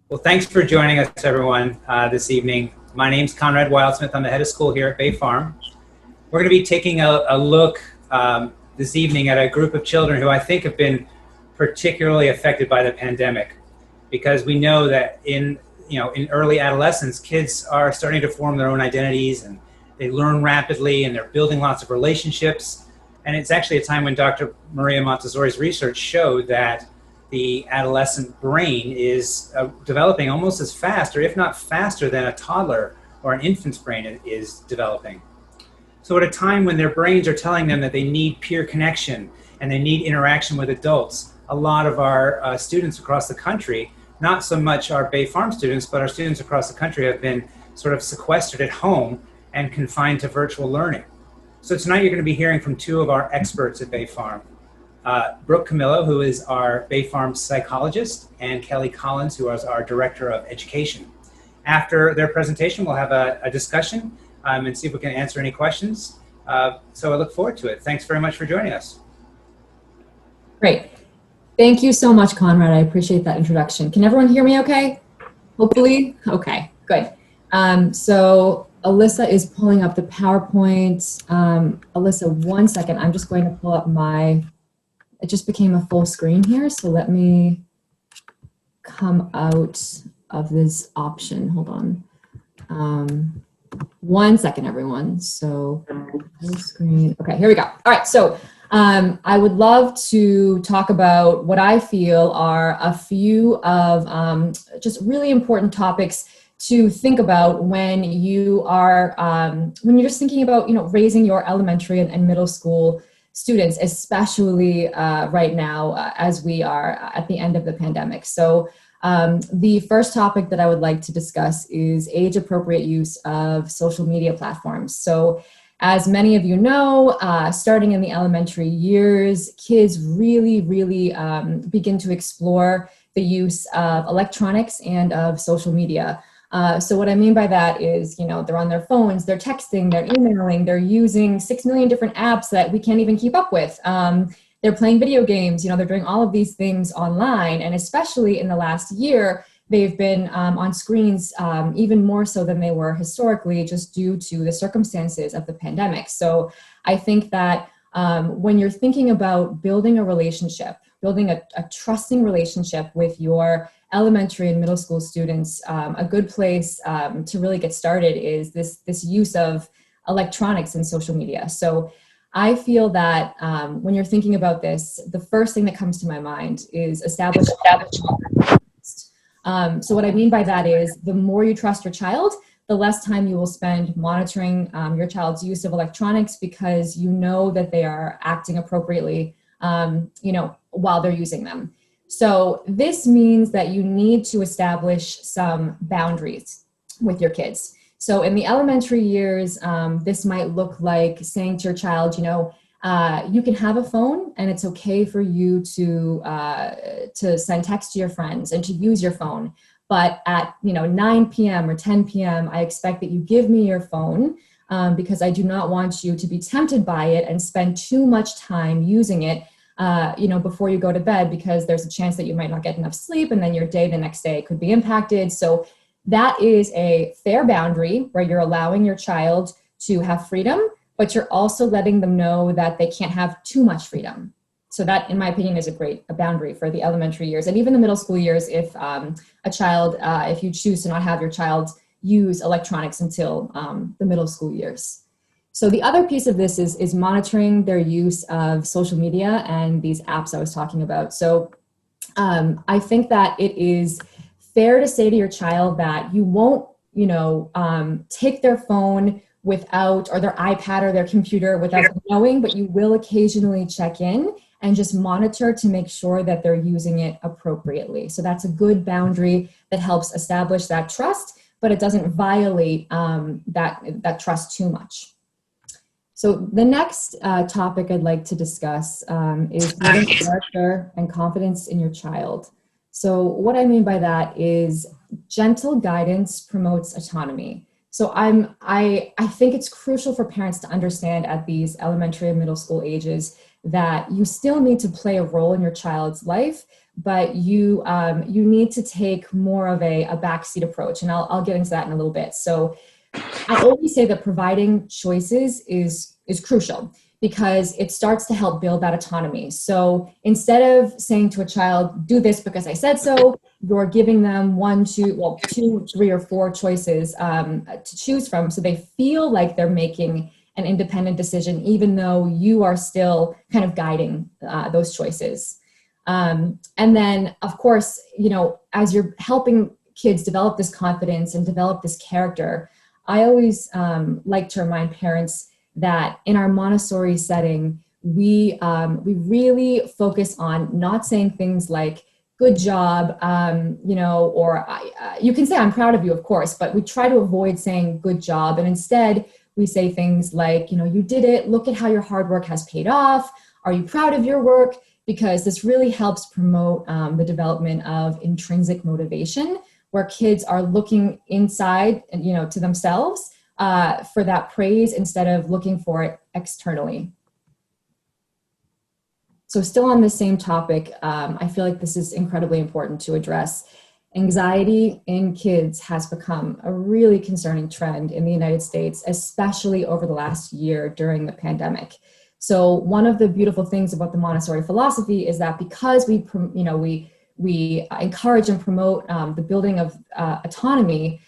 Well, thanks for joining us, everyone, this evening. My name's Conrad Wildsmith. I'm the head of school here at Bay Farm. We're going to be taking a look this evening at a group of children who I think have been particularly affected by the pandemic, because we know that in early adolescence, kids are starting to form their own identities, and they learn rapidly, and they're building lots of relationships. And it's actually a time when Dr. Maria Montessori's research showed that the adolescent brain is developing almost as fast, or if not faster, than a toddler or an infant's brain is developing. So at a time when their brains are telling them that they need peer connection and they need interaction with adults, a lot of our students across the country, not so much our Bay Farm students, but our students across the country, have been sort of sequestered at home and confined to virtual learning. So tonight you're going to be hearing from two of our experts at Bay Farm. Brooke Camillo, who is our Bay Farm psychologist, and Kelley Collins, who is our director of education. After their presentation, we'll have a discussion and see if we can answer any questions. So I look forward to it. Thanks very much for joining us. Great. Thank you so much, Conrad. I appreciate that introduction. Can everyone hear me okay? Hopefully? Okay, good. So Alyssa is pulling up the PowerPoint. Alyssa, 1 second. I'm just going to pull up it just became a full screen here, so let me come out of this option. Hold on. 1 second, everyone. So full screen. Okay, here we go. All right, so I would love to talk about what I feel are a few of just really important topics to think about when you are when you're just thinking about raising your elementary and middle school students, especially right now as we are at the end of the pandemic. So the first topic that I would like to discuss is age-appropriate use of social media platforms. So as many of you know, starting in the elementary years, kids really begin to explore the use of electronics and of social media. So what I mean by that is, they're on their phones, they're texting, they're emailing, they're using 6 million different apps that we can't even keep up with. They're playing video games, they're doing all of these things online. And especially in the last year, they've been on screens even more so than they were historically, just due to the circumstances of the pandemic. So I think that when you're thinking about building a relationship, building a trusting relationship with your elementary and middle school students, a good place to really get started is this use of electronics and social media. So I feel that when you're thinking about this, the first thing that comes to my mind is establish. So what I mean by that is the more you trust your child, the less time you will spend monitoring your child's use of electronics, because you know that they are acting appropriately, while they're using them. So this means that you need to establish some boundaries with your kids. So in the elementary years, this might look like saying to your child, you can have a phone and it's okay for you to send text to your friends and to use your phone. But at 9 p.m. or 10 p.m., I expect that you give me your phone because I do not want you to be tempted by it and spend too much time using it before you go to bed, because there's a chance that you might not get enough sleep and then your day the next day could be impacted. So that is a fair boundary where you're allowing your child to have freedom, but you're also letting them know that they can't have too much freedom. So that, in my opinion, is a boundary for the elementary years, and even the middle school years if if you choose to not have your child use electronics until the middle school years. So the other piece of this is monitoring their use of social media and these apps I was talking about. So I think that it is fair to say to your child that you won't, take their phone without, or their iPad or their computer without knowing, but you will occasionally check in and just monitor to make sure that they're using it appropriately. So that's a good boundary that helps establish that trust, but it doesn't violate that trust too much. So the next topic I'd like to discuss is building character and confidence in your child. So what I mean by that is gentle guidance promotes autonomy. So I think it's crucial for parents to understand at these elementary and middle school ages that you still need to play a role in your child's life, but you need to take more of a backseat approach. And I'll get into that in a little bit. So I always say that providing choices is crucial because it starts to help build that autonomy. So instead of saying to a child, do this because I said so, you're giving them two, three, or four choices to choose from. So they feel like they're making an independent decision, even though you are still kind of guiding those choices. And then, of course, as you're helping kids develop this confidence and develop this character, I always like to remind parents that in our Montessori setting, we really focus on not saying things like "good job," or you can say "I'm proud of you," of course, but we try to avoid saying "good job," and instead we say things like, "You did it. Look at how your hard work has paid off. Are you proud of your work?" Because this really helps promote the development of intrinsic motivation, where kids are looking inside and to themselves for that praise instead of looking for it externally. So still on the same topic, I feel like this is incredibly important to address. Anxiety in kids has become a really concerning trend in the United States, especially over the last year during the pandemic. So one of the beautiful things about the Montessori philosophy is that because we encourage and promote the building of autonomy,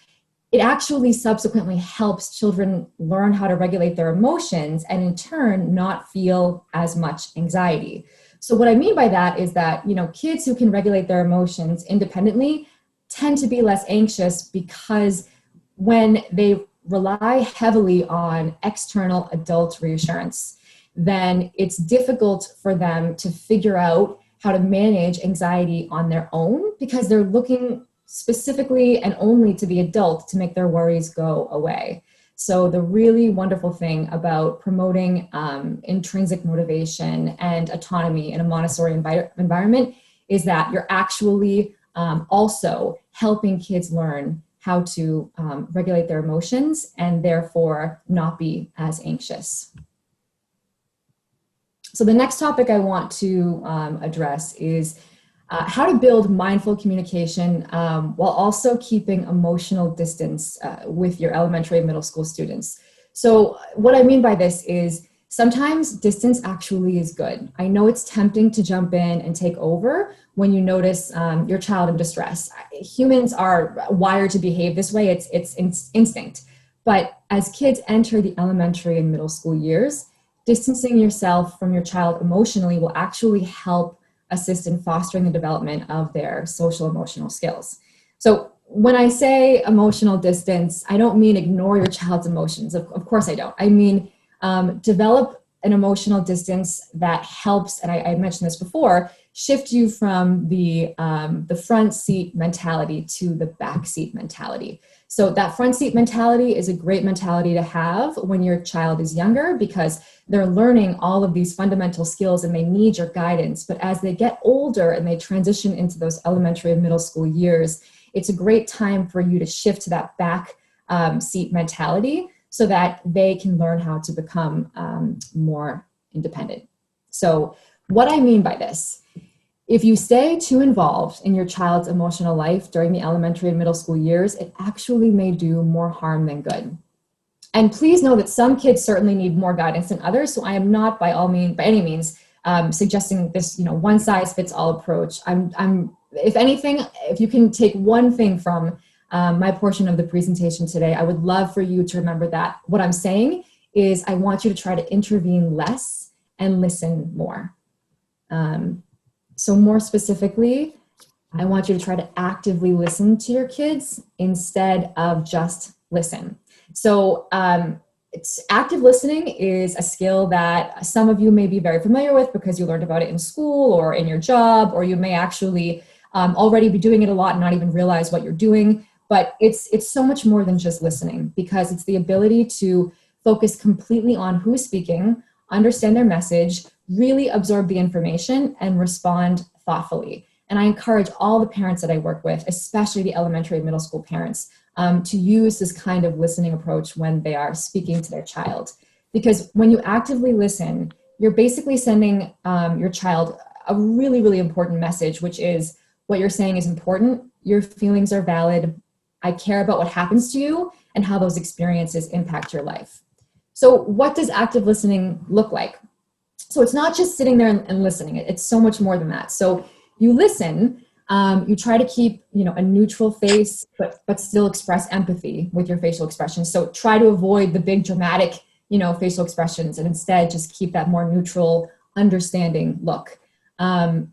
it actually subsequently helps children learn how to regulate their emotions and in turn not feel as much anxiety. So what I mean by that is that, kids who can regulate their emotions independently tend to be less anxious because when they rely heavily on external adult reassurance, then it's difficult for them to figure out how to manage anxiety on their own because they're looking specifically and only to the adult to make their worries go away. So the really wonderful thing about promoting intrinsic motivation and autonomy in a Montessori environment is that you're actually also helping kids learn how to regulate their emotions and therefore not be as anxious. So the next topic I want to address is how to build mindful communication while also keeping emotional distance with your elementary and middle school students. So what I mean by this is sometimes distance actually is good. I know it's tempting to jump in and take over when you notice your child in distress. Humans are wired to behave this way. It's instinct. But as kids enter the elementary and middle school years, distancing yourself from your child emotionally will actually help assist in fostering the development of their social emotional skills. So when I say emotional distance, I don't mean ignore your child's emotions. Of course I don't. I mean, develop an emotional distance that helps, and I mentioned this before, shift you from the front seat mentality to the back seat mentality. So that front seat mentality is a great mentality to have when your child is younger because they're learning all of these fundamental skills and they need your guidance. But as they get older and they transition into those elementary and middle school years, it's a great time for you to shift to that back seat mentality so that they can learn how to become more independent. So what I mean by this, if you stay too involved in your child's emotional life during the elementary and middle school years, it actually may do more harm than good. And please know that some kids certainly need more guidance than others. So I am not by any means suggesting this, one size fits all approach. I'm if anything, if you can take one thing from my portion of the presentation today, I would love for you to remember that what I'm saying is I want you to try to intervene less and listen more. So more specifically, I want you to try to actively listen to your kids instead of just listen. So active listening is a skill that some of you may be very familiar with because you learned about it in school or in your job, or you may actually already be doing it a lot and not even realize what you're doing. But it's so much more than just listening because it's the ability to focus completely on who's speaking, understand their message, really absorb the information and respond thoughtfully. And I encourage all the parents that I work with, especially the elementary and middle school parents, to use this kind of listening approach when they are speaking to their child. Because when you actively listen, you're basically sending your child a really, really important message, which is what you're saying is important. Your feelings are valid. I care about what happens to you and how those experiences impact your life. So what does active listening look like? So it's not just sitting there and listening. It's so much more than that. So you listen, you try to keep, a neutral face, but still express empathy with your facial expressions. So try to avoid the big dramatic, facial expressions, and instead just keep that more neutral, understanding look. And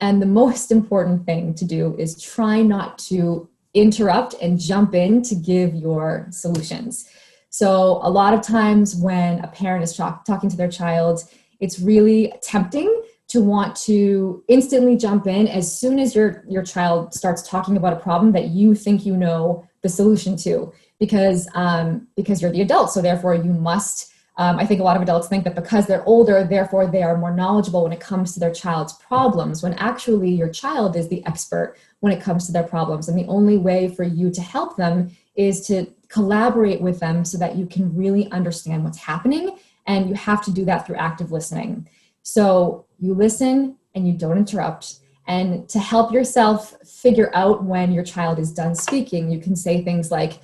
the most important thing to do is try not to interrupt and jump in to give your solutions. So a lot of times when a parent is talking to their child, it's really tempting to want to instantly jump in as soon as your child starts talking about a problem that you think you know the solution to, because you're the adult. So therefore you must, I think a lot of adults think that because they're older, therefore they are more knowledgeable when it comes to their child's problems, when actually your child is the expert when it comes to their problems. And the only way for you to help them is to collaborate with them so that you can really understand what's happening. And you have to do that through active listening. So you listen and you don't interrupt. And to help yourself figure out when your child is done speaking, you can say things like,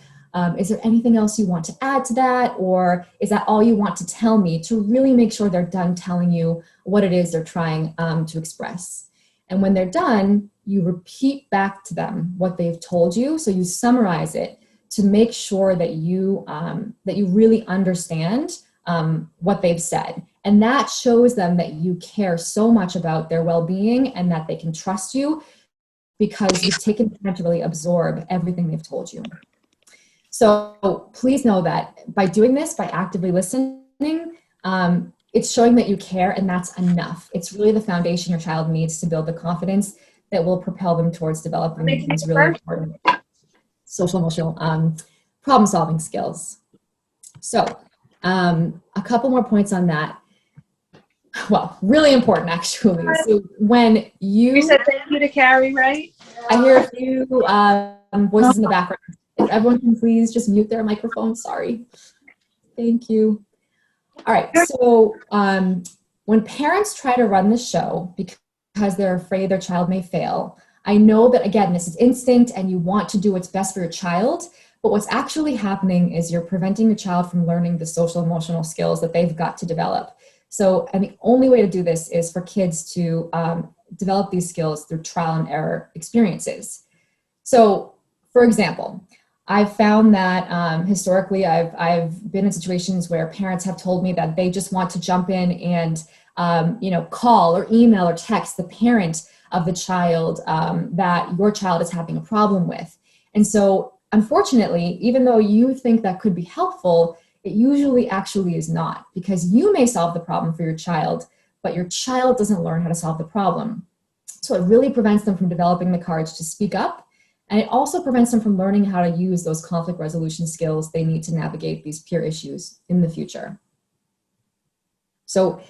is there anything else you want to add to that? Or is that all you want to tell me? To really make sure they're done telling you what it is they're trying to express. And when they're done, you repeat back to them what they've told you. So you summarize it to make sure that you really understand what they've said. And that shows them that you care so much about their well-being and that they can trust you because you've taken time to really absorb everything they've told you. So please know that by doing this, by actively listening, it's showing that you care, and that's enough. It's really the foundation your child needs to build the confidence that will propel them towards developing these really important social emotional problem-solving skills. So a couple more points on that. Well, really important actually. So when you said thank you to Carrie, right? I hear a few voices in the background. If everyone can please just mute their microphone. Sorry. Thank you. All right. So when parents try to run the show because they're afraid their child may fail, I know that, again, this is instinct and you want to do what's best for your child, but what's actually happening is you're preventing your child from learning the social emotional skills that they've got to develop. So, and the only way to do this is for kids to develop these skills through trial and error experiences. So, for example, I've found that historically I've been in situations where parents have told me that they just want to jump in and call or email or text the parent of the child that your child is having a problem with. And so unfortunately, even though you think that could be helpful, it usually actually is not, because you may solve the problem for your child, but your child doesn't learn how to solve the problem. So it really prevents them from developing the courage to speak up. And it also prevents them from learning how to use those conflict resolution skills they need to navigate these peer issues in the future. So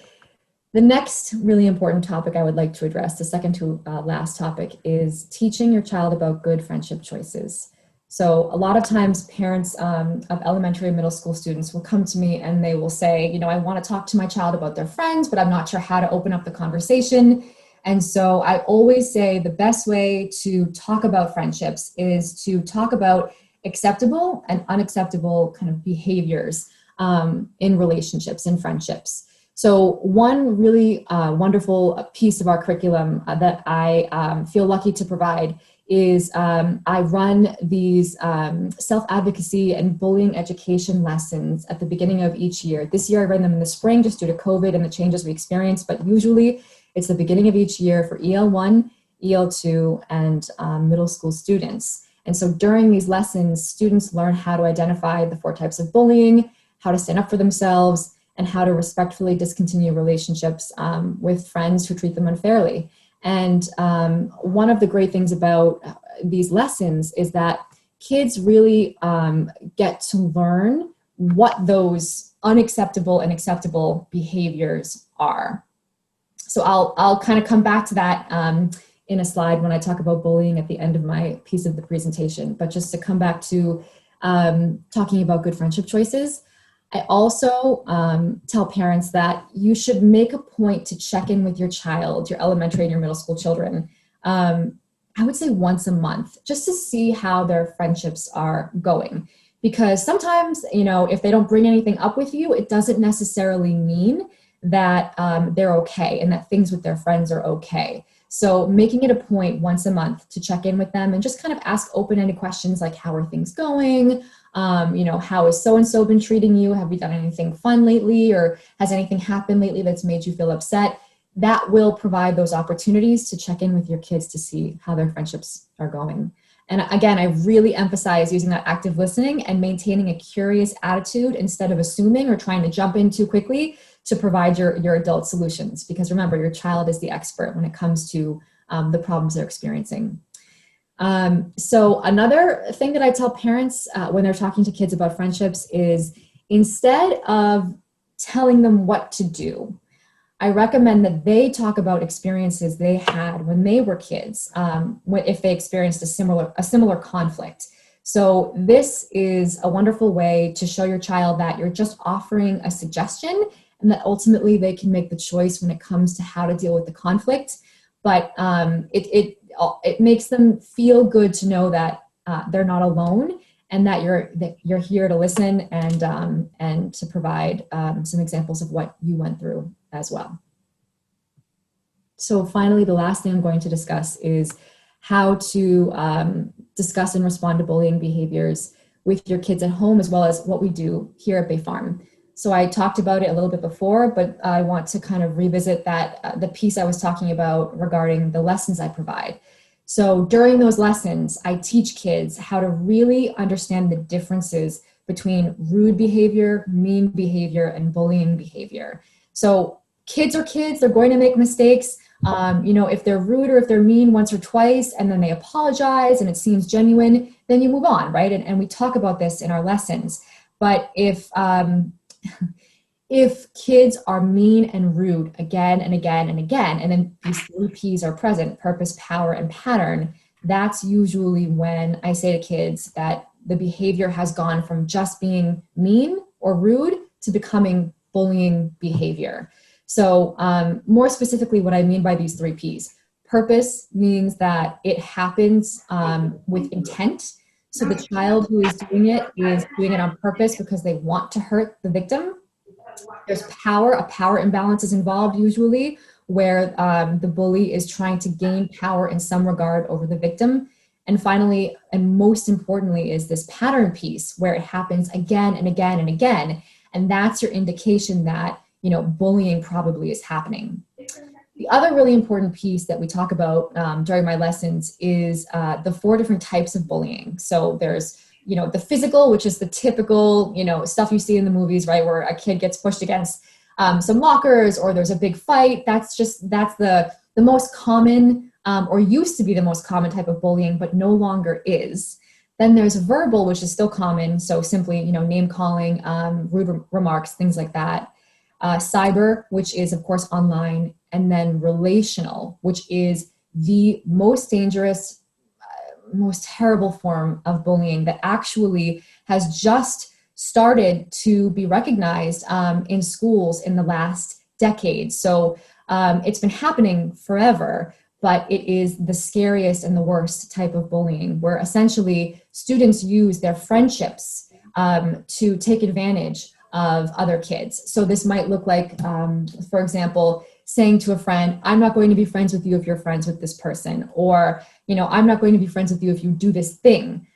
the next really important topic I would like to address, the second to last topic, is teaching your child about good friendship choices. So a lot of times parents of elementary and middle school students will come to me and they will say, I want to talk to my child about their friends, but I'm not sure how to open up the conversation. And so I always say the best way to talk about friendships is to talk about acceptable and unacceptable kind of behaviors in relationships and friendships. So one really wonderful piece of our curriculum that I feel lucky to provide is I run these self-advocacy and bullying education lessons at the beginning of each year. This year I ran them in the spring just due to COVID and the changes we experienced, but usually it's the beginning of each year for EL1, EL2, and middle school students. And so during these lessons, students learn how to identify the 4 types of bullying, how to stand up for themselves, and how to respectfully discontinue relationships with friends who treat them unfairly. And one of the great things about these lessons is that kids really get to learn what those unacceptable and acceptable behaviors are. So I'll kind of come back to that in a slide when I talk about bullying at the end of my piece of the presentation. But just to come back to talking about good friendship choices, I also tell parents that you should make a point to check in with your child, your elementary and your middle school children. I would say once a month, just to see how their friendships are going. Because sometimes, if they don't bring anything up with you, it doesn't necessarily mean that they're okay and that things with their friends are okay. So making it a point once a month to check in with them and just kind of ask open-ended questions like, how are things going? How has so-and-so been treating you? Have you done anything fun lately? Or has anything happened lately that's made you feel upset? That will provide those opportunities to check in with your kids to see how their friendships are going. And again, I really emphasize using that active listening and maintaining a curious attitude instead of assuming or trying to jump in too quickly to provide your adult solutions. Because remember, your child is the expert when it comes to the problems they're experiencing. So another thing that I tell parents when they're talking to kids about friendships is, instead of telling them what to do, I recommend that they talk about experiences they had when they were kids, if they experienced a similar conflict. So this is a wonderful way to show your child that you're just offering a suggestion and that ultimately they can make the choice when it comes to how to deal with the conflict. But it makes them feel good to know that they're not alone and that you're here to listen and to provide some examples of what you went through as well. So finally, the last thing I'm going to discuss is how to discuss and respond to bullying behaviors with your kids at home, as well as what we do here at Bay Farm. So I talked about it a little bit before, but I want to kind of revisit that, the piece I was talking about regarding the lessons I provide. So during those lessons, I teach kids how to really understand the differences between rude behavior, mean behavior, and bullying behavior. So kids are kids, they're going to make mistakes. If they're rude or if they're mean once or twice and then they apologize and it seems genuine, then you move on, right? And we talk about this in our lessons. But if kids are mean and rude again and again and again, and then these 3 P's are present, purpose, power, and pattern, that's usually when I say to kids that the behavior has gone from just being mean or rude to becoming bullying behavior. So more specifically, what I mean by these 3 P's, purpose means that it happens with intent. So the child who is doing it on purpose because they want to hurt the victim. There's power, a power imbalance is involved usually, where the bully is trying to gain power in some regard over the victim. And finally, and most importantly, is this pattern piece where it happens again and again and again. And that's your indication that, bullying probably is happening. The other really important piece that we talk about during my lessons is the 4 different types of bullying. So there's, the physical, which is the typical, stuff you see in the movies, right? Where a kid gets pushed against some lockers or there's a big fight. That's the most common or used to be the most common type of bullying, but no longer is. Then there's verbal, which is still common. So simply, name calling, rude remarks, things like that. Cyber, which is of course online, and then relational, which is the most dangerous, most terrible form of bullying that actually has just started to be recognized in schools in the last decade. So it's been happening forever, but it is the scariest and the worst type of bullying, where essentially students use their friendships to take advantage of other kids. So this might look like, for example, saying to a friend, I'm not going to be friends with you if you're friends with this person, or, I'm not going to be friends with you if you do this thing.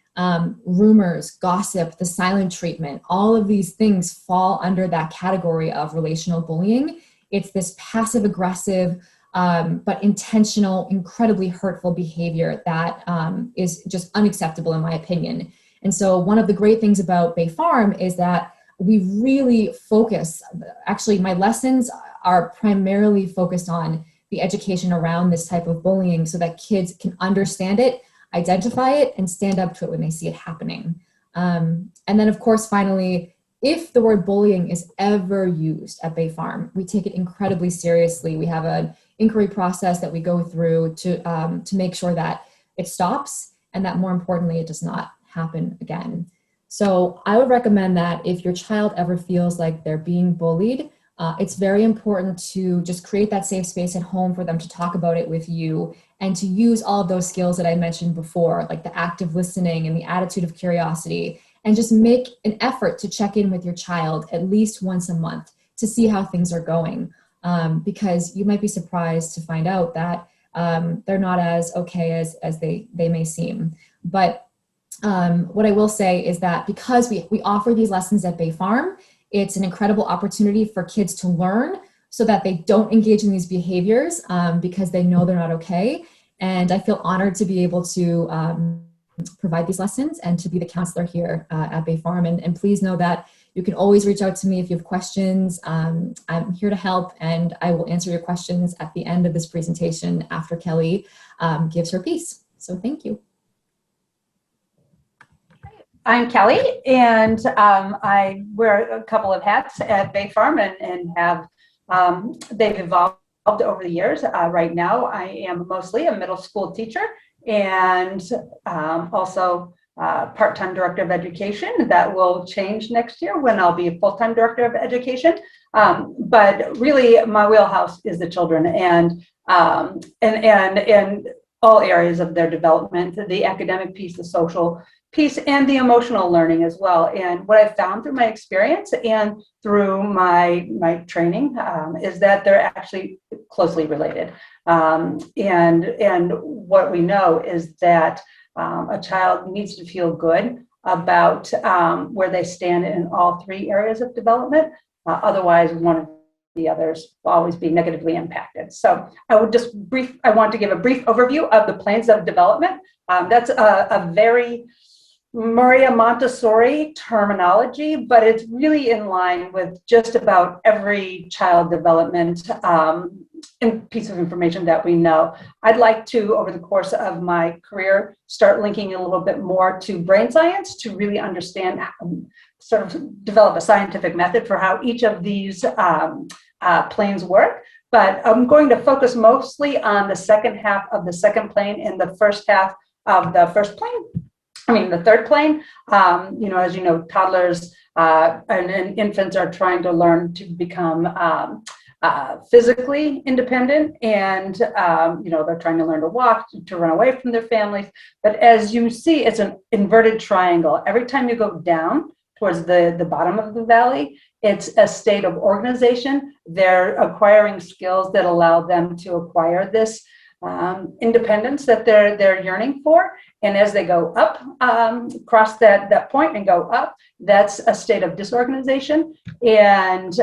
Rumors, gossip, the silent treatment, all of these things fall under that category of relational bullying. It's this passive aggressive, but intentional, incredibly hurtful behavior that is just unacceptable in my opinion. And so one of the great things about Bay Farm is that we really focus, actually my lessons are primarily focused on the education around this type of bullying so that kids can understand it, identify it, and stand up to it when they see it happening. And then of course, finally, if the word bullying is ever used at Bay Farm, we take it incredibly seriously. We have an inquiry process that we go through to make sure that it stops and that more importantly, it does not happen again. So I would recommend that if your child ever feels like they're being bullied, it's very important to just create that safe space at home for them to talk about it with you and to use all of those skills that I mentioned before, like the active listening and the attitude of curiosity, and just make an effort to check in with your child at least once a month to see how things are going. Because you might be surprised to find out that they're not as okay as they may seem. But what I will say is that because we offer these lessons at Bay Farm, it's an incredible opportunity for kids to learn so that they don't engage in these behaviors because they know they're not okay. And I feel honored to be able to provide these lessons and to be the counselor here at Bay Farm. And please know that you can always reach out to me if you have questions. I'm here to help, and I will answer your questions at the end of this presentation after Kelley gives her piece. So thank you. I'm Kelley, and I wear a couple of hats at Bay Farm and have, they've evolved over the years. Right now, I am mostly a middle school teacher and also part-time director of education. That will change next year when I'll be a full-time director of education. But really, my wheelhouse is the children and all areas of their development, the academic piece, the social piece, and the emotional learning as well. And what I've found through my experience and through my training is that they're actually closely related. And what we know is that a child needs to feel good about where they stand in all three areas of development. Otherwise, one of the others will always be negatively impacted. So I want to give a brief overview of the planes of development. That's a very Maria Montessori terminology, but it's really in line with just about every child development piece of information that we know. I'd like to, over the course of my career, start linking a little bit more to brain science to really understand, sort of develop a scientific method for how each of these planes work. But I'm going to focus mostly on the second half of the second plane and the first half of the the third plane. As you know, toddlers and infants are trying to learn to become physically independent, and they're trying to learn to walk, to run away from their families. But as you see, it's an inverted triangle. Every time you go down towards the bottom of the valley, it's a state of organization. They're acquiring skills that allow them to acquire this independence that they're yearning for. And as they go up, cross that point and go up, that's a state of disorganization. And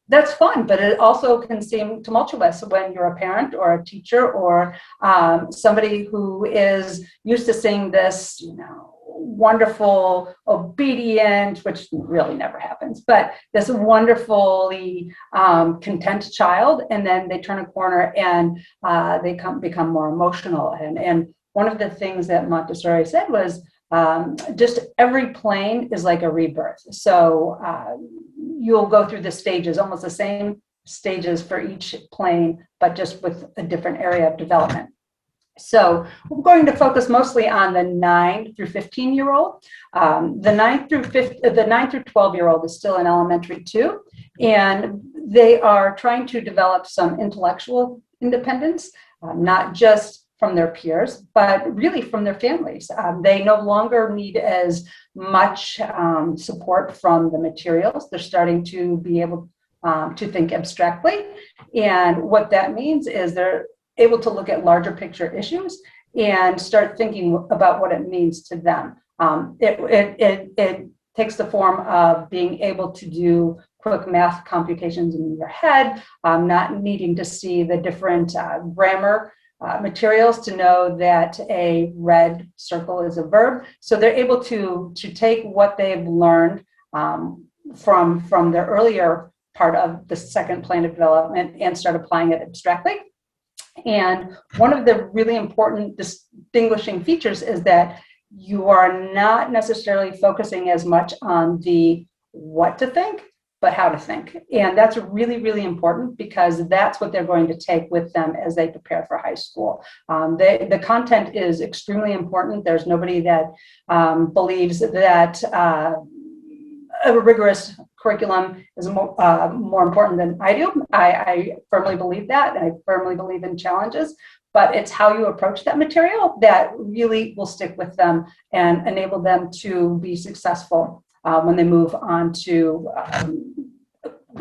that's fun, but it also can seem tumultuous when you're a parent or a teacher or somebody who is used to seeing this, wonderful, obedient, which really never happens, but this wonderfully content child, and then they turn a corner and they become more emotional. And one of the things that Montessori said was just every plane is like a rebirth. So you'll go through the stages, almost the same stages for each plane, but just with a different area of development. So we're going to focus mostly on the 9 through 15-year-old. The 9 through 12-year-old is still in elementary too, and they are trying to develop some intellectual independence, not just from their peers, but really from their families. They no longer need as much support from the materials. They're starting to be able to think abstractly, and what that means is they're able to look at larger picture issues and start thinking about what it means to them. It takes the form of being able to do quick math computations in your head, not needing to see the different grammar materials to know that a red circle is a verb. So they're able to take what they've learned from their earlier part of the second plane of development and start applying it abstractly. And one of the really important distinguishing features is that you are not necessarily focusing as much on the what to think, but how to think. And that's really, really important because that's what they're going to take with them as they prepare for high school. The content is extremely important. There's nobody that believes that a rigorous curriculum is more important than I do. I firmly believe that, and I firmly believe in challenges. But it's how you approach that material that really will stick with them and enable them to be successful when they move on to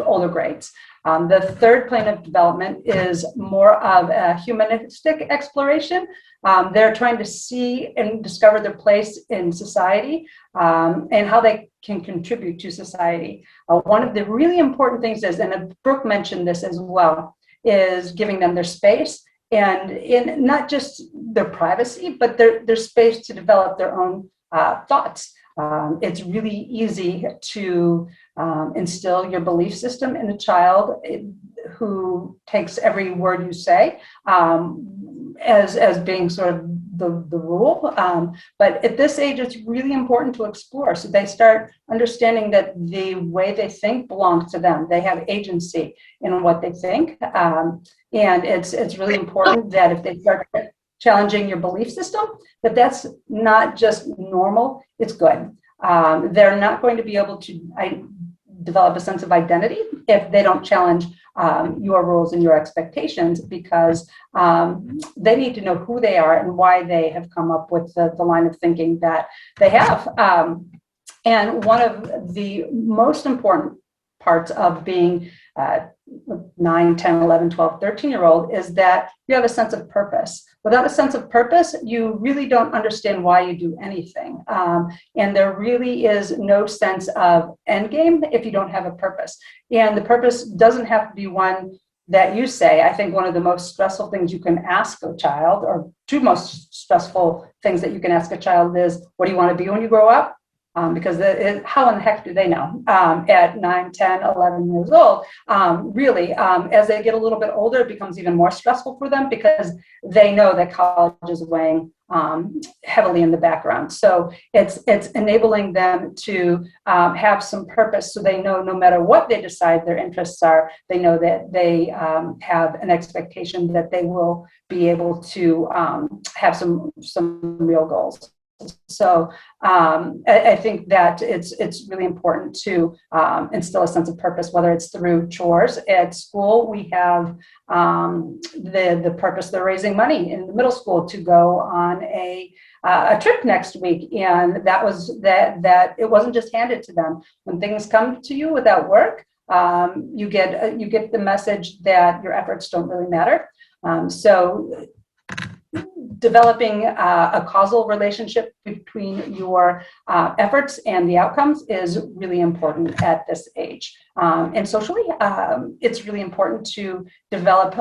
older grades. The third plane of development is more of a humanistic exploration. They're trying to see and discover their place in society and how they can contribute to society. One of the really important things is, and Brooke mentioned this as well, is giving them their space and in not just their privacy, but their space to develop their own thoughts. It's really easy to instill your belief system in a child who takes every word you say as being sort of the rule. But at this age, it's really important to explore. So they start understanding that the way they think belongs to them. They have agency in what they think. And it's really important that if they start challenging your belief system, that's not just normal, it's good. They're not going to be able to develop a sense of identity if they don't challenge your rules and your expectations, because they need to know who they are and why they have come up with the line of thinking that they have. And one of the most important parts of being 9, 10, 11, 12, 13-year-old is that you have a sense of purpose. Without a sense of purpose, you really don't understand why you do anything. And there really is no sense of end game if you don't have a purpose. And the purpose doesn't have to be one that you say. I think one of the most stressful things you can ask a child, or two most stressful things that you can ask a child is, what do you want to be when you grow up? Because how in the heck do they know at 9, 10, 11 years old? Really, as they get a little bit older, it becomes even more stressful for them because they know that college is weighing heavily in the background. So it's enabling them to have some purpose, so they know no matter what they decide their interests are, they know that they have an expectation that they will be able to have some real goals. So I think that it's really important to instill a sense of purpose, whether it's through chores. At school, we have the purpose. They're raising money in the middle school to go on a trip next week, and that was that it wasn't just handed to them. When things come to you without work, you get the message that your efforts don't really matter. So developing a causal relationship between your efforts and the outcomes is really important at this age. And socially, it's really important to develop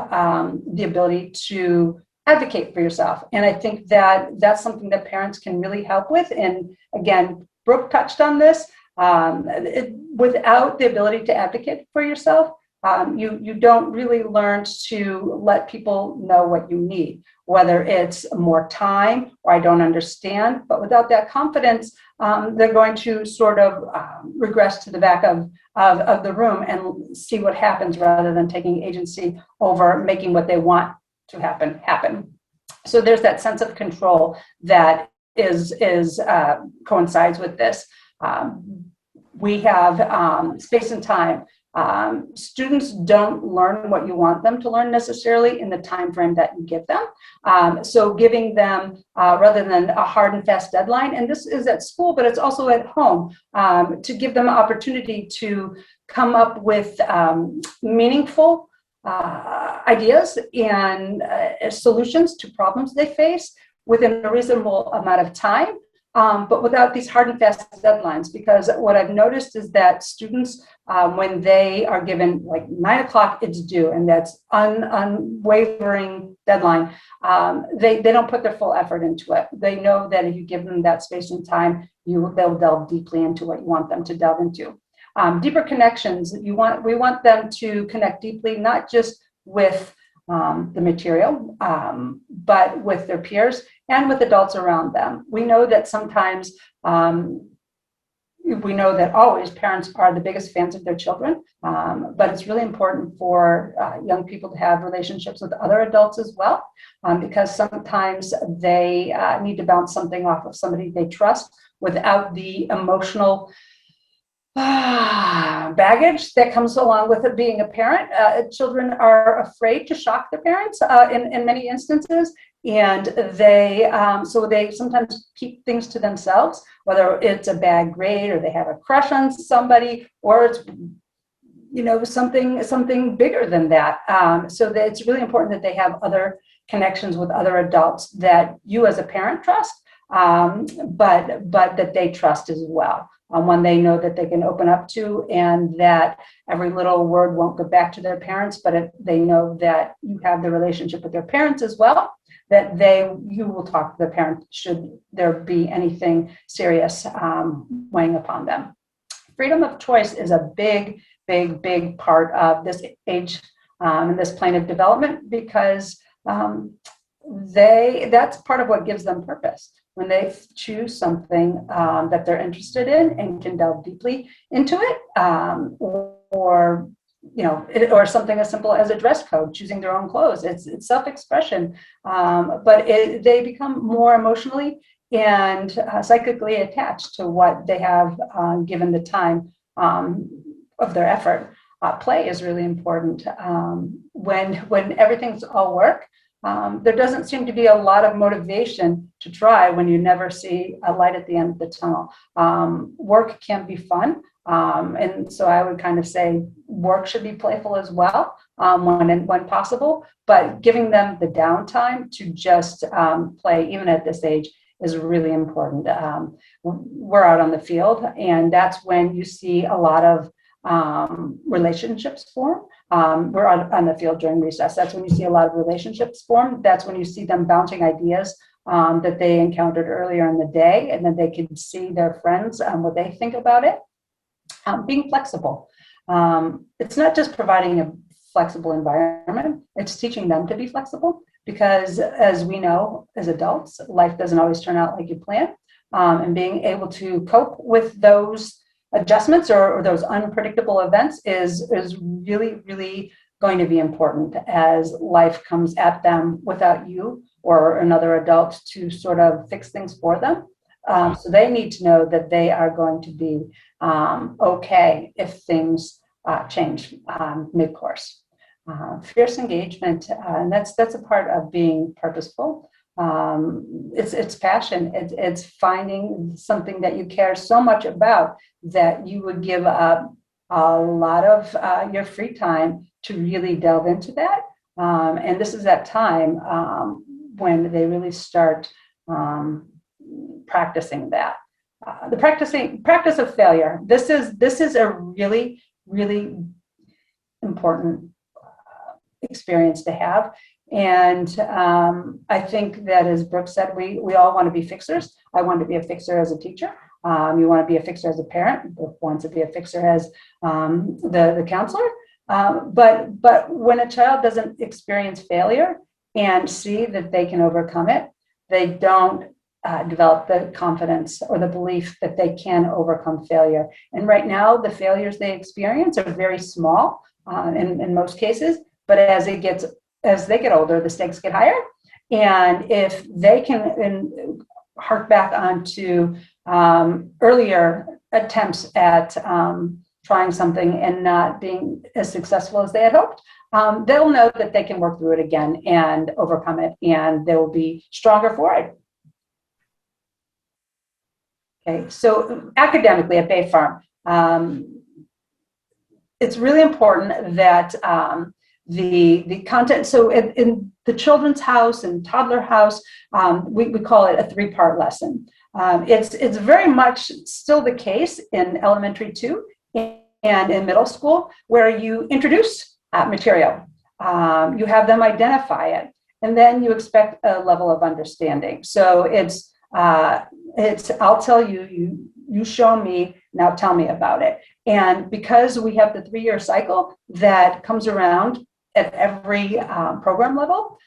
the ability to advocate for yourself. And I think that that's something that parents can really help with. And again, Brooke touched on this. Without the ability to advocate for yourself, you don't really learn to let people know what you need, whether it's more time or I don't understand. But without that confidence, they're going to sort of regress to the back of the room and see what happens rather than taking agency over making what they want to happen. So there's that sense of control that coincides with this. We have space and time. Students don't learn what you want them to learn necessarily in the time frame that you give them. So giving them, rather than a hard and fast deadline, and this is at school, but it's also at home, to give them an opportunity to come up with meaningful ideas and solutions to problems they face within a reasonable amount of time. But without these hard and fast deadlines, because what I've noticed is that students, when they are given like 9 o'clock, it's due, and that's unwavering deadline, they don't put their full effort into it. They know that if you give them that space and time, they'll delve deeply into what you want them to delve into. Deeper connections, we want them to connect deeply, not just with the material, but with their peers and with adults around them. We know that sometimes we know that always parents are the biggest fans of their children, but it's really important for young people to have relationships with other adults as well, because sometimes they need to bounce something off of somebody they trust without the emotional baggage that comes along with it being a parent. Children are afraid to shock their parents in many instances, and they sometimes keep things to themselves, whether it's a bad grade or they have a crush on somebody, or it's something bigger than that. So that it's really important that they have other connections with other adults that you as a parent trust, but that they trust as well. One they know that they can open up to, and that every little word won't go back to their parents, but if they know that you have the relationship with their parents as well, that you will talk to the parent should there be anything serious weighing upon them. Freedom of choice is a big part of this age and this plane of development, because that's part of what gives them purpose. When they choose something that they're interested in and can delve deeply into it, or something as simple as a dress code, choosing their own clothes. It's self-expression, but they become more emotionally and psychically attached to what they have given the time of their effort. Play is really important. When everything's all work, there doesn't seem to be a lot of motivation to try when you never see a light at the end of the tunnel. Work can be fun. And so I would kind of say work should be playful as well, when possible, but giving them the downtime to just play, even at this age, is really important. We're out on the field, and that's when you see a lot of relationships form. We're on the field during recess. That's when you see a lot of relationships form. That's when you see them bouncing ideas that they encountered earlier in the day, and then they can see their friends, what they think about it. Being flexible. It's not just providing a flexible environment, it's teaching them to be flexible, because as we know, as adults, life doesn't always turn out like you plan, and being able to cope with those adjustments or those unpredictable events is really going to be important as life comes at them without you or another adult to sort of fix things for them. So they need to know that they are going to be okay if things change mid-course. Fierce engagement, and that's a part of being purposeful. It's passion. It's finding something that you care so much about that you would give up a lot of your free time to really delve into that. And this is that time when they really start practicing that. The practice of failure. This is a really important experience to have. And I think that, as Brooke said, we all want to be fixers. I want to be a fixer as a teacher. You want to be a fixer as a parent. Brooke wants to be a fixer as the counselor. But when a child doesn't experience failure and see that they can overcome it, they don't develop the confidence or the belief that they can overcome failure. And right now, the failures they experience are very small in most cases. But as they get older, the stakes get higher. And if they can hark back onto earlier attempts at trying something and not being as successful as they had hoped, they'll know that they can work through it again and overcome it, and they will be stronger for it. Okay, so academically at Bay Farm, it's really important that the content, so in the children's house and toddler house, we call it a 3-part lesson. It's very much still the case in elementary 2 and in middle school, where you introduce material, you have them identify it, and then you expect a level of understanding. So it's I'll tell you, you show me, now tell me about it. And because we have the 3-year cycle that comes around at every program level,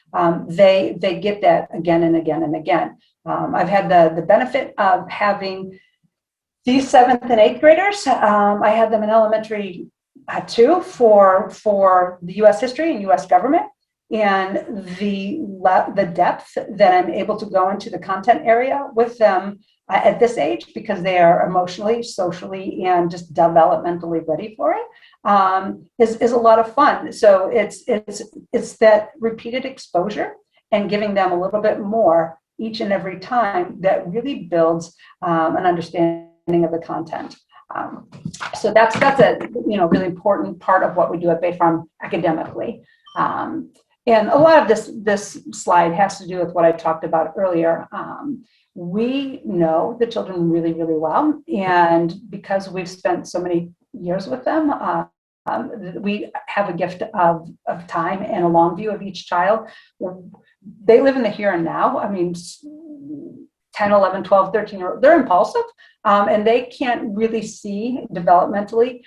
they get that again and again and again. I've had the benefit of having These 7th and 8th graders, I had them in elementary 2 for the U.S. history and U.S. government, and the depth that I'm able to go into the content area with them at this age, because they are emotionally, socially, and just developmentally ready for it, is a lot of fun. So it's that repeated exposure and giving them a little bit more each and every time that really builds an understanding of the content. So that's a really important part of what we do at Bay Farm academically. And a lot of this slide has to do with what I talked about earlier. We know the children really, really well, and because we've spent so many years with them, we have a gift of time and a long view of each child. They live in the here and now. I mean, 10, 11, 12, 13, they're impulsive, and they can't really see developmentally,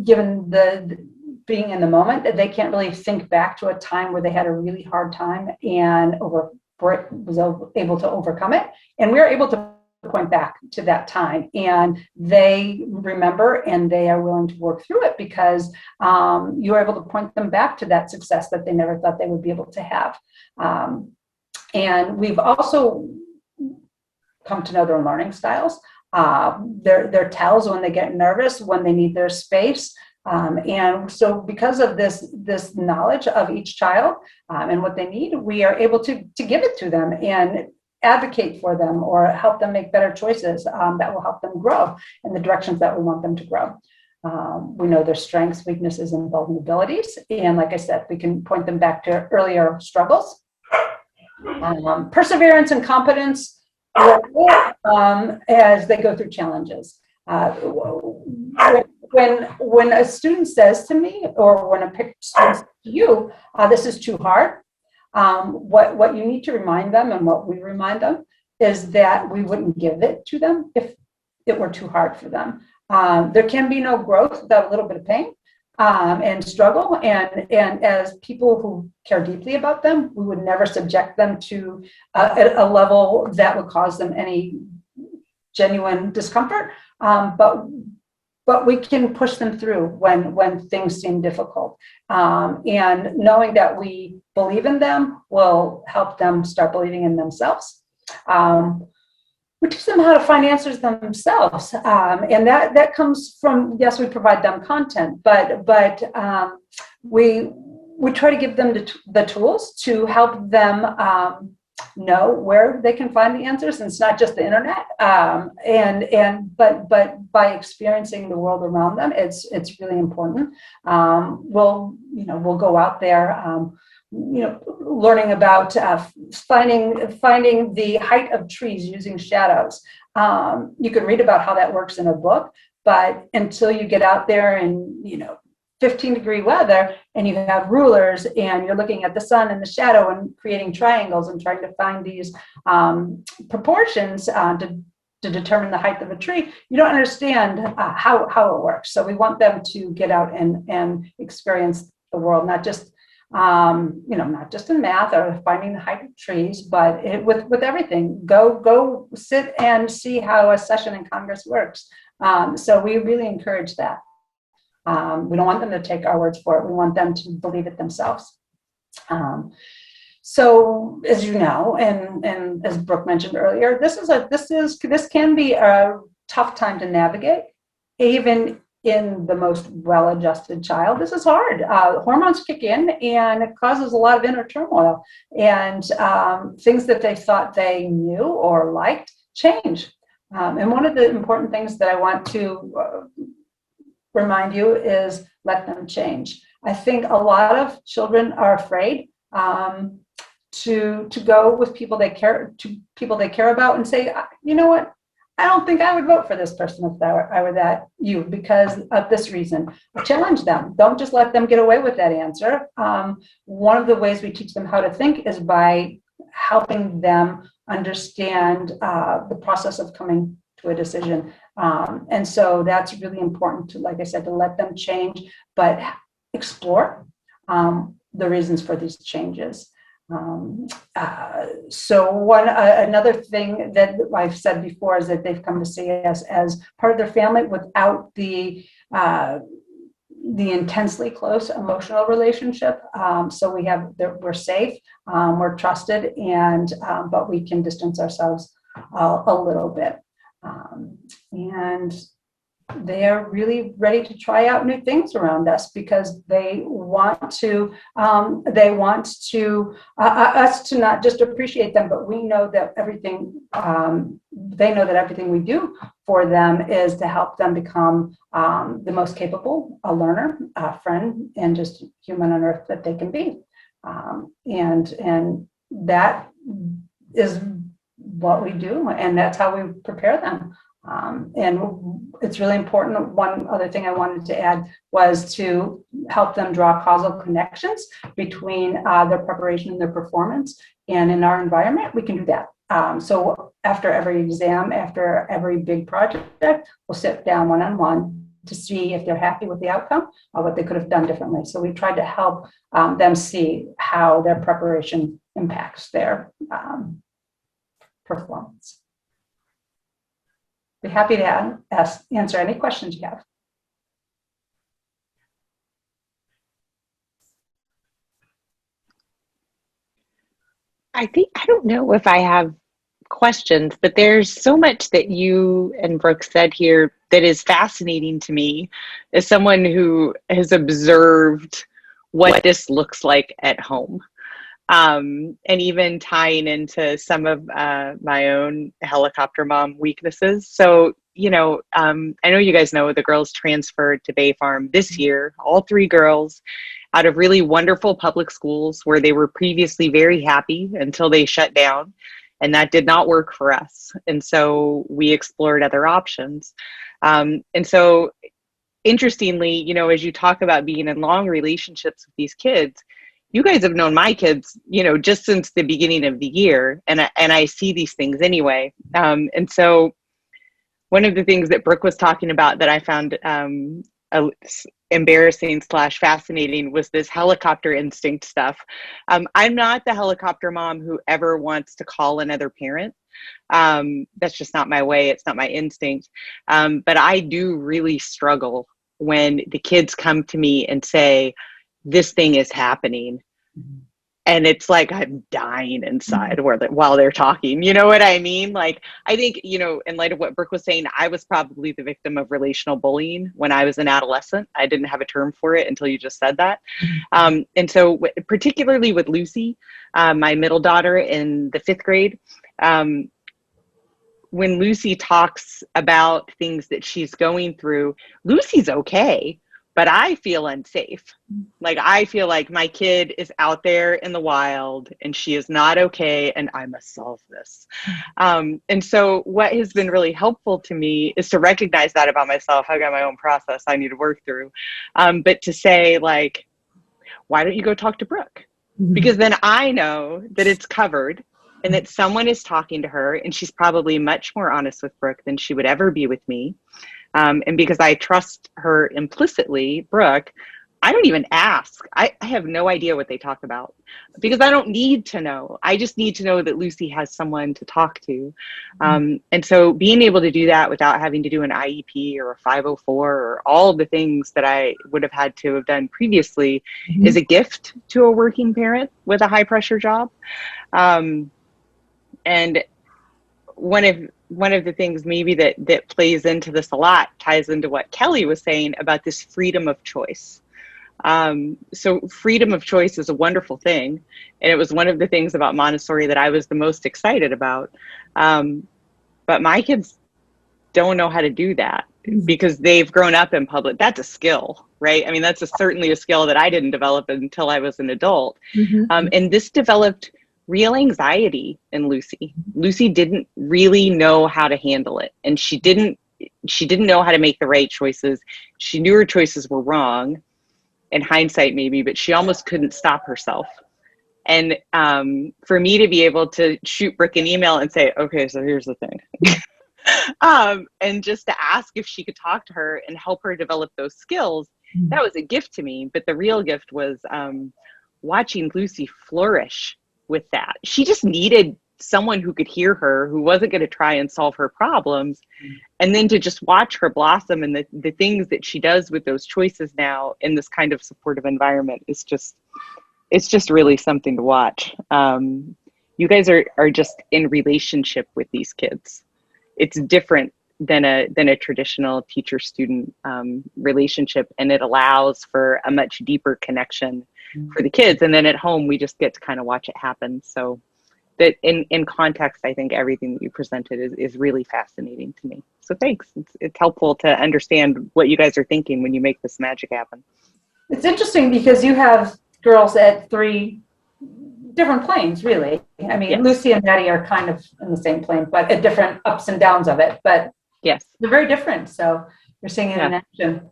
given the being in the moment, that they can't really think back to a time where they had a really hard time and was able to overcome it. And we are able to point back to that time, and they remember and they are willing to work through it because you are able to point them back to that success that they never thought they would be able to have. And we've also come to know their learning styles, their tells when they get nervous, when they need their space. And so because of this knowledge of each child and what they need, we are able to give it to them and advocate for them or help them make better choices that will help them grow in the directions that we want them to grow. We know their strengths, weaknesses, and vulnerabilities. And like I said, we can point them back to earlier struggles. Perseverance and competence as they go through challenges. When a student says to me, or when a student says to you, this is too hard, what you need to remind them, and what we remind them, is that we wouldn't give it to them if it were too hard for them. There can be no growth without a little bit of pain and struggle. And as people who care deeply about them, we would never subject them to a level that would cause them any genuine discomfort. But we can push them through when things seem difficult. And knowing that we believe in them will help them start believing in themselves. We teach them how to find answers themselves. And that comes from, yes, we provide them content, but we try to give them the tools to help them know where they can find the answers. And it's not just the internet. But by experiencing the world around them, it's really important. We'll go out there, learning about finding the height of trees using shadows. You can read about how that works in a book, but until you get out there and 15-degree weather and you have rulers and you're looking at the sun and the shadow and creating triangles and trying to find these proportions to determine the height of a tree, you don't understand how it works. So we want them to get out and experience the world, not just not just in math or finding the height of trees, but with everything. Go sit and see how a session in Congress works. So we really encourage that. We don't want them to take our words for it. We want them to believe it themselves. So as you know, and as Brooke mentioned earlier, this can be a tough time to navigate, even in the most well-adjusted child. This is hard. Hormones kick in and it causes a lot of inner turmoil, and things that they thought they knew or liked change. And one of the important things that I want to remind you is let them change. I think a lot of children are afraid to go with people they care about and say, you know what, I don't think I would vote for this person if I were you because of this reason. Challenge them. Don't just let them get away with that answer. One of the ways we teach them how to think is by helping them understand the process of coming to a decision. And so that's really important to, like I said, to let them change, but explore the reasons for these changes. So another thing that I've said before is that they've come to see us as part of their family without the intensely close emotional relationship. So we're safe, we're trusted, and but we can distance ourselves a little bit. And they are really ready to try out new things around us because they want to us to not just appreciate them, but we know that everything they know that everything we do for them is to help them become the most capable, a learner, a friend, and just human on earth that they can be. And that is what we do, and that's how we prepare them. And it's really important. One other thing I wanted to add was to help them draw causal connections between their preparation and their performance. And in our environment, we can do that. So after every exam, after every big project, we'll sit down one-on-one to see if they're happy with the outcome or what they could have done differently. So we tried to help them see how their preparation impacts their performance. Be happy to answer any questions you have. I don't know if I have questions, but there's so much that you and Brooke said here that is fascinating to me as someone who has observed what this looks like at home. And even tying into some of my own helicopter mom weaknesses. So, I know you guys know the girls transferred to Bay Farm this year, all 3 girls out of really wonderful public schools where they were previously very happy until they shut down. And that did not work for us. And so we explored other options. And so interestingly, as you talk about being in long relationships with these kids, you guys have known my kids, just since the beginning of the year, and I see these things anyway. And so one of the things that Brooke was talking about that I found embarrassing / fascinating was this helicopter instinct stuff. I'm not the helicopter mom who ever wants to call another parent. That's just not my way. It's not my instinct. But I do really struggle when the kids come to me and say, this thing is happening. And it's like I'm dying inside while they're talking. You know what I mean? Like, I think, in light of what Brooke was saying, I was probably the victim of relational bullying when I was an adolescent. I didn't have a term for it until you just said that. And so particularly with Lucy, my middle daughter in the 5th grade, when Lucy talks about things that she's going through, Lucy's okay. But I feel unsafe. Like, I feel like my kid is out there in the wild and she is not okay and I must solve this. And so what has been really helpful to me is to recognize that about myself. I've got my own process I need to work through. But to say, like, why don't you go talk to Brooke? Because then I know that it's covered and that someone is talking to her, and she's probably much more honest with Brooke than she would ever be with me. And because I trust her implicitly, Brooke, I don't even ask. I have no idea what they talk about because I don't need to know. I just need to know that Lucy has someone to talk to. And so being able to do that without having to do an IEP or a 504 or all the things that I would have had to have done previously is a gift to a working parent with a high pressure job. And one of the things maybe that plays into this a lot ties into what Kelley was saying about this freedom of choice. So freedom of choice is a wonderful thing. And it was one of the things about Montessori that I was the most excited about. But my kids don't know how to do that because they've grown up in public. That's a skill, right? I mean, that's certainly a skill that I didn't develop until I was an adult. And this developed real anxiety in Lucy. Lucy didn't really know how to handle it. And she didn't know how to make the right choices. She knew her choices were wrong in hindsight maybe, but she almost couldn't stop herself. And for me to be able to shoot Brooke an email and say, okay, so here's the thing. And just to ask if she could talk to her and help her develop those skills, that was a gift to me. But the real gift was watching Lucy flourish with that. She just needed someone who could hear her, who wasn't going to try and solve her problems. And then to just watch her blossom and the things that she does with those choices now in this kind of supportive environment is just, it's just really something to watch. You guys are just in relationship with these kids. It's different than a traditional teacher-student relationship, and it allows for a much deeper connection for the kids. And then at home, we just get to kind of watch it happen. So that in context, I think everything that you presented is really fascinating to me. So thanks. It's helpful to understand what you guys are thinking when you make this magic happen. It's interesting because you have girls at 3 different planes, really. I mean, Yes. Lucy and Maddie are kind of in the same plane, but at different ups and downs of it. But Yes. they're very different. So you're seeing it in action.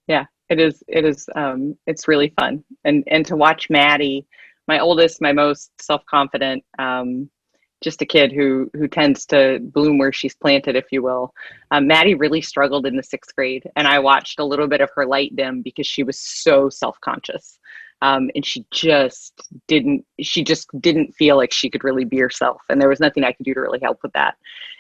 Yeah, it is. It's really fun. And to watch Maddie, my oldest, my most self-confident, just a kid who tends to bloom where she's planted, if you will. Maddie really struggled in the 6th grade, and I watched a little bit of her light dim because she was so self-conscious. And she just didn't feel like she could really be herself. And there was nothing I could do to really help with that.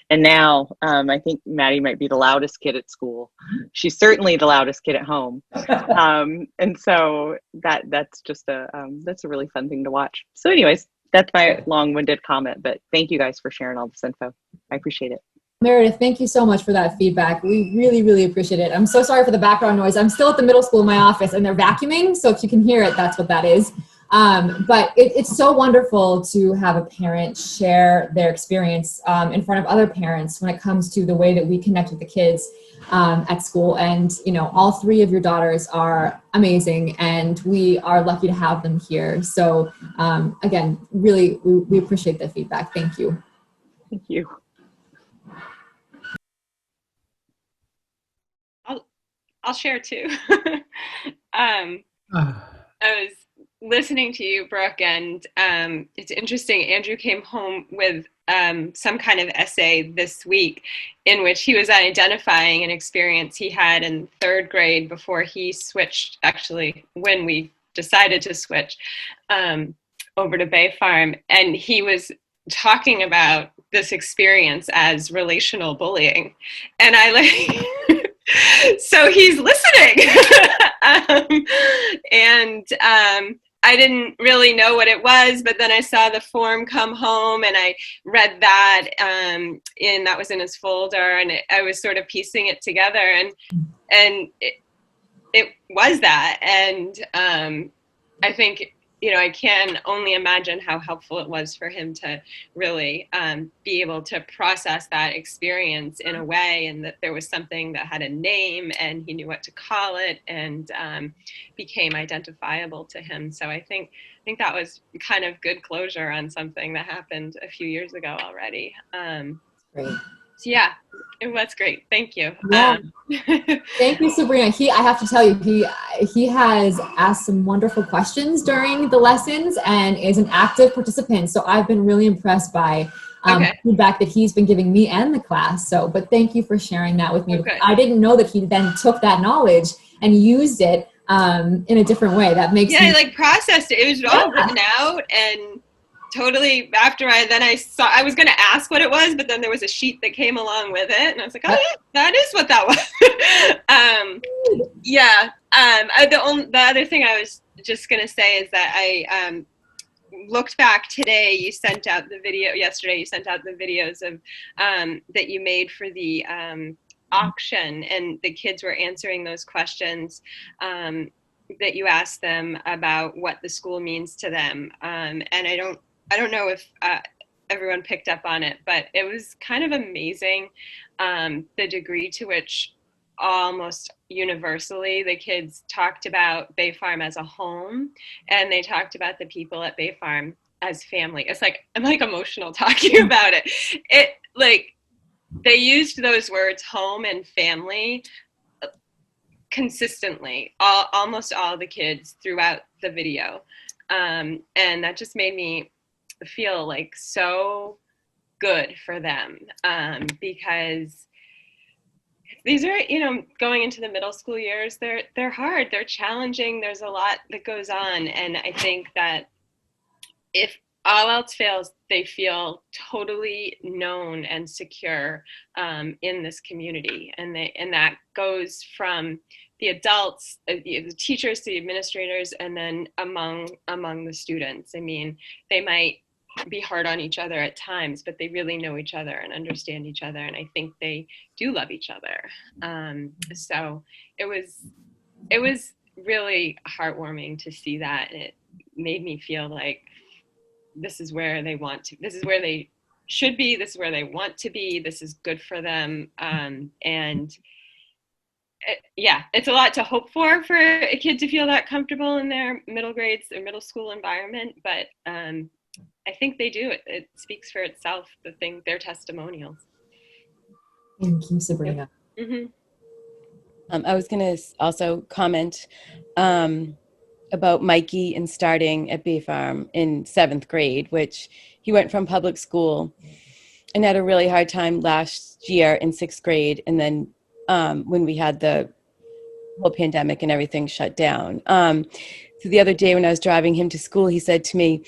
And now I think Maddie might be the loudest kid at school. She's certainly the loudest kid at home. And so that's just that's a really fun thing to watch. So anyways, that's my long-winded comment, but thank you guys for sharing all this info. I appreciate it. Meredith, thank you so much for that feedback. We really, really appreciate it. I'm so sorry for the background noise. I'm still at the middle school in my office and they're vacuuming. So if you can hear it, that's what that is. But it's so wonderful to have a parent share their experience in front of other parents when it comes to the way that we connect with the kids at school. And, you know, all 3 of your daughters are amazing and we are lucky to have them here. So again, really, we appreciate the feedback. Thank you. Thank you. I'll share too. I was listening to you, Brooke, and it's interesting. Andrew came home with some kind of essay this week in which he was identifying an experience he had in 3rd grade before he switched, actually, when we decided to switch over to Bay Farm. And he was talking about this experience as relational bullying. And I like... So he's listening. I didn't really know what it was, but then I saw the form come home and I read that, and that was in his folder, and I was sort of piecing it together, and it was that. And I think, you know, I can only imagine how helpful it was for him to really be able to process that experience in a way, and that there was something that had a name and he knew what to call it, and became identifiable to him. So I think that was kind of good closure on something that happened a few years ago already. Great. So yeah, that's great. Thank you. Yeah. Thank you, Sabrina. I have to tell you, he has asked some wonderful questions during the lessons and is an active participant. So I've been really impressed by feedback that he's been giving me and the class. So, but thank you for sharing that with me. Okay. I didn't know that he then took that knowledge and used it in a different way. That makes I like processed it. It was all written out, and totally after I saw, I was going to ask what it was, but then there was a sheet that came along with it, and I was like, oh yeah, that is what that was. The other thing I was just going to say is that I looked back today. You sent out the video yesterday. You sent out the videos of that you made for the auction, and the kids were answering those questions that you asked them about what the school means to them. And I don't know if everyone picked up on it, but it was kind of amazing the degree to which almost universally the kids talked about Bay Farm as a home, and they talked about the people at Bay Farm as family. It's like, I'm like emotional talking about it. It like, they used those words, home and family, consistently, almost all the kids throughout the video. And that just made me feel like so good for them, because these are, you know, going into the middle school years, they're hard, they're challenging, there's a lot that goes on. And I think that if all else fails, they feel totally known and secure in this community, and that goes from the adults, the teachers, the administrators, and then among the students. I mean, they might be hard on each other at times, but they really know each other and understand each other, and I think they do love each other. So it was really heartwarming to see that, and it made me feel like this is where they want to, this is where they should be, this is where they want to be, this is good for them. It's a lot to hope for a kid to feel that comfortable in their middle grades or middle school environment, but I think they do. It speaks for itself, their testimonials. Thank you, Sabrina. Mm-hmm. I was going to also comment about Mikey and starting at Bay Farm in 7th grade, which he went from public school and had a really hard time last year in 6th grade. And then when we had the whole pandemic and everything shut down. So the other day when I was driving him to school, he said to me,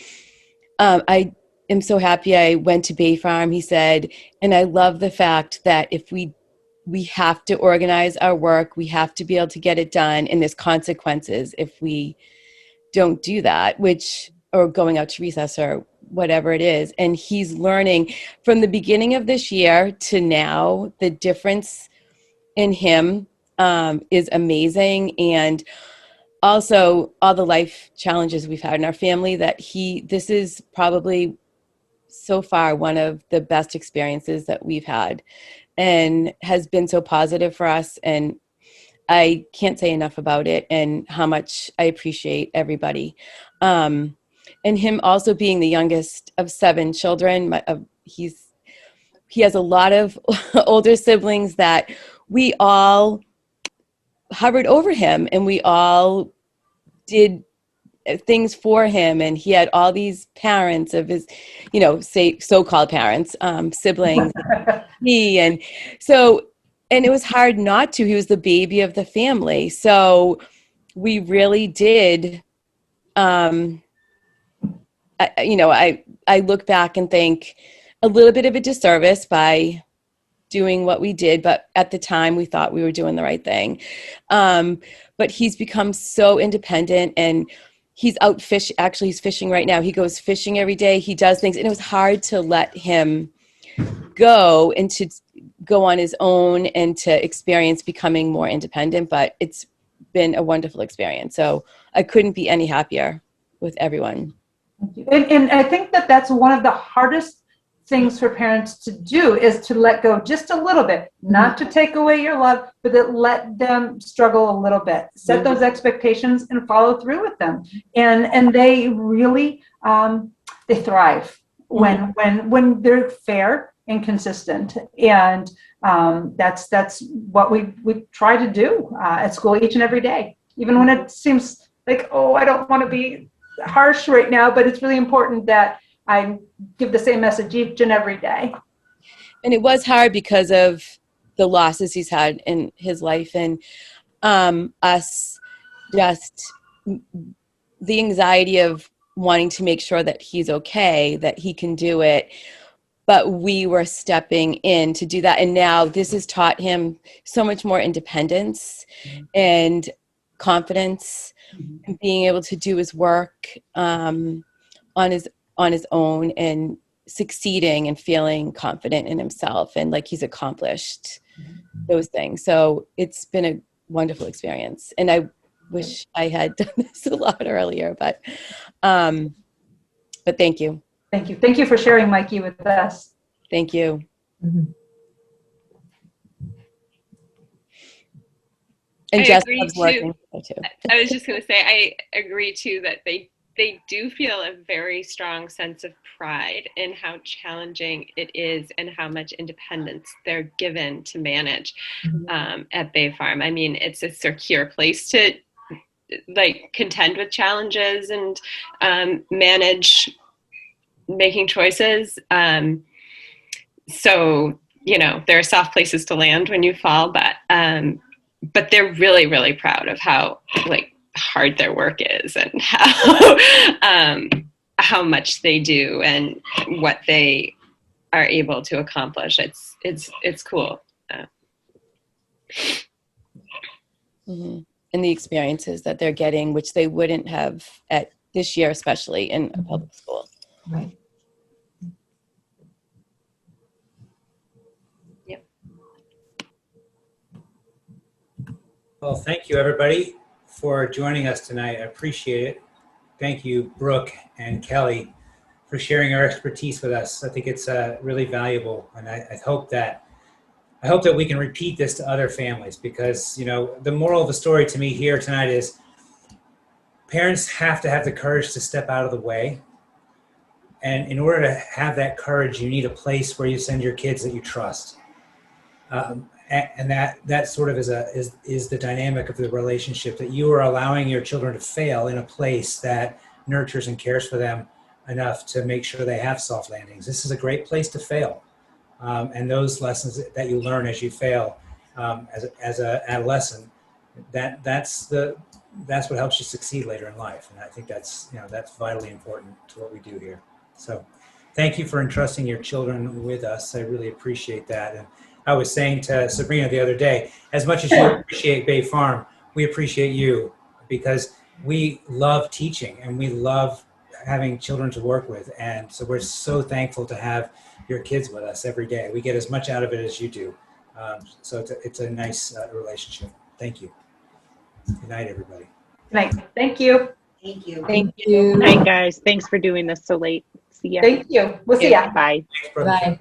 I am so happy I went to Bay Farm, he said, and I love the fact that if we have to organize our work, we have to be able to get it done, and there's consequences if we don't do that, or going out to recess or whatever it is. And he's learning from the beginning of this year to now, the difference in him is amazing. And also all the life challenges we've had in our family, this is probably so far one of the best experiences that we've had and has been so positive for us. And I can't say enough about it and how much I appreciate everybody. And him also being the youngest of 7 children, he has a lot of older siblings that we all hovered over him and we all did things for him. And he had all these parents of his, say so-called parents, siblings, and it was hard not to. He was the baby of the family. So we really did, I look back and think a little bit of a disservice by doing what we did, but at the time we thought we were doing the right thing. But he's become so independent, and he's out actually he's fishing right now. He goes fishing every day. He does things, and it was hard to let him go and to go on his own and to experience becoming more independent, but it's been a wonderful experience. So I couldn't be any happier with everyone. Thank you. And I think that's one of the hardest things for parents to do, is to let go just a little bit, not to take away your love, but to let them struggle a little bit, set those expectations and follow through with them. And they really, they thrive when they're fair and consistent. And that's what we try to do at school each and every day, even when it seems like, I don't want to be harsh right now, but it's really important that I give the same message each and every day. And it was hard because of the losses he's had in his life, and us just the anxiety of wanting to make sure that he's okay, that he can do it. But we were stepping in to do that. And now this has taught him so much more independence and confidence, and being able to do his work on his own and succeeding and feeling confident in himself and like he's accomplished those things. So it's been a wonderful experience. And I wish I had done this a lot earlier, but thank you. Thank you. Thank you for sharing Mikey with us. Thank you. Mm-hmm. And I Jess agree loves too. working too. I was just going to say, I agree too that they do feel a very strong sense of pride in how challenging it is and how much independence they're given to manage at Bay Farm. I mean, it's a secure place to contend with challenges and manage making choices. So, there are soft places to land when you fall, but they're really, really proud of how hard their work is and how how much they do and what they are able to accomplish. It's cool. Mm-hmm. And the experiences that they're getting, which they wouldn't have at this year, especially in a public school. Right. Yep. Well, thank you, everybody, for joining us tonight. I appreciate it. Thank you, Brooke and Kelley, for sharing your expertise with us. I think it's really valuable, and I hope that we can repeat this to other families, because, you know, the moral of the story to me here tonight is parents have to have the courage to step out of the way. And in order to have that courage, you need a place where you send your kids that you trust. And that sort of is the dynamic of the relationship, that you are allowing your children to fail in a place that nurtures and cares for them enough to make sure they have soft landings. This is a great place to fail. And those lessons that you learn as you fail, as an adolescent, that's what helps you succeed later in life. And I think that's vitally important to what we do here. So thank you for entrusting your children with us. I really appreciate that. And I was saying to Sabrina the other day, as much as you appreciate Bay Farm, we appreciate you, because we love teaching and we love having children to work with. And so we're so thankful to have your kids with us every day. We get as much out of it as you do. So it's a nice relationship. Thank you. Good night, everybody. Good night. Thank you. Thank you. Thank you. Night, guys. Thanks for doing this so late. See ya. Thank you. We'll see ya. Bye. Thanks, brother. Bye.